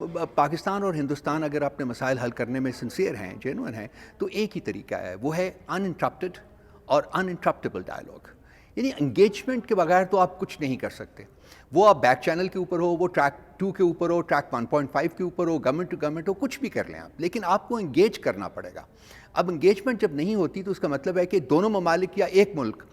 पाकिस्तान और हिंदुस्तान अगर अपने मसाइल हल करने में सिंसियर हैं, जेन्युइन हैं, तो एक ही तरीका है, वो है अनइंटरप्टेड और अनइंटरप्टेबल डायलॉग। यानी एंगेजमेंट के बगैर तो आप कुछ नहीं कर सकते। वो आप बैक चैनल के ऊपर हो, वो ट्रैक 2 के ऊपर हो, ट्रैक 1.5 के ऊपर हो, गवर्नमेंट टू गवर्नमेंट हो, कुछ भी कर लें आप, लेकिन आपको एंगेज करना पड़ेगा। अब एंगेजमेंट जब नहीं होती तो उसका मतलब है कि दोनों ममालिक या एक मुल्क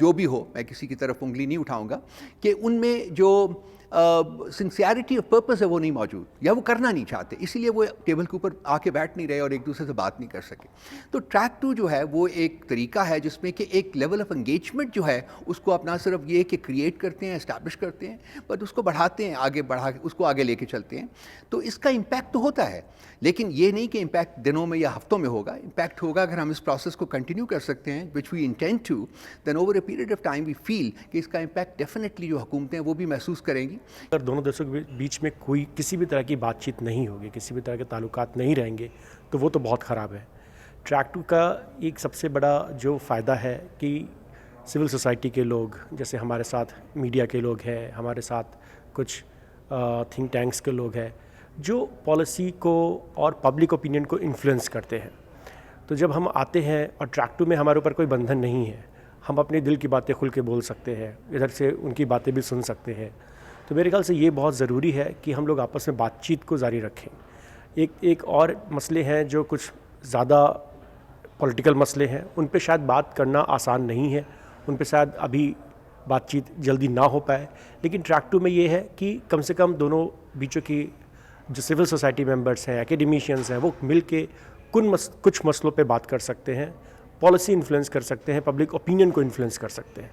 जो भी हो, मैं किसी की तरफ उंगली नहीं उठाऊंगा, कि उनमें जो सिंसियरिटी ऑफ पर्पस है वो नहीं मौजूद, या वो करना नहीं चाहते, इसीलिए वो टेबल के ऊपर आके बैठ नहीं रहे और एक दूसरे से बात नहीं कर सके। तो ट्रैक 2 जो है वो एक तरीका है जिसमें कि एक लेवल ऑफ एंगेजमेंट जो है उसको आप ना सिर्फ ये कि क्रिएट करते हैं, एस्टैब्लिश करते हैं, बट उसको बढ़ाते हैं, आगे बढ़ा उसको आगे लेके चलते हैं। तो इसका इम्पैक्ट तो होता है, लेकिन ये नहीं कि इम्पैक्ट दिनों में या हफ्तों में होगा। इम्पैक्ट होगा अगर हम इस प्रोसेस को कंटिन्यू कर सकते हैं, which we intend to, then over a period of time we feel कि इसका इम्पैक्ट डेफिनेटली जो हुकूमतें हैं वो भी महसूस करेंगी। अगर दोनों देशों के बीच में कोई किसी भी तरह की बातचीत नहीं होगी, किसी भी तरह के ताल्लुकात नहीं रहेंगे, तो वो तो बहुत ख़राब है। ट्रैक 2 का एक सबसे बड़ा जो फ़ायदा है कि सिविल सोसाइटी के लोग, जैसे हमारे साथ मीडिया के लोग हैं, हमारे साथ कुछ थिंक टैंक्स के लोग हैं, जो पॉलिसी को और पब्लिक ओपिनियन को इन्फ्लुएंस करते हैं। तो जब हम आते हैं और ट्रैक 2 में हमारे ऊपर कोई बंधन नहीं है, हम अपने दिल की बातें खुल के बोल सकते हैं, इधर से उनकी बातें भी सुन सकते हैं। तो मेरे ख्याल से ये बहुत ज़रूरी है कि हम लोग आपस में बातचीत को जारी रखें। एक और मसले हैं जो कुछ ज़्यादा पॉलिटिकल मसले हैं, उन पे शायद बात करना आसान नहीं है, उन पे शायद अभी बातचीत जल्दी ना हो पाए, लेकिन ट्रैक 2 में ये है कि कम से कम दोनों बीचों की जो सिविल सोसाइटी मेंबर्स हैं, एकेडमिशियंस हैं, वो मिल के कुछ मसलों पे बात कर सकते हैं, पॉलिसी इन्फ्लुएंस कर सकते हैं, पब्लिक ओपिनियन को इन्फ्लुएंस कर सकते हैं।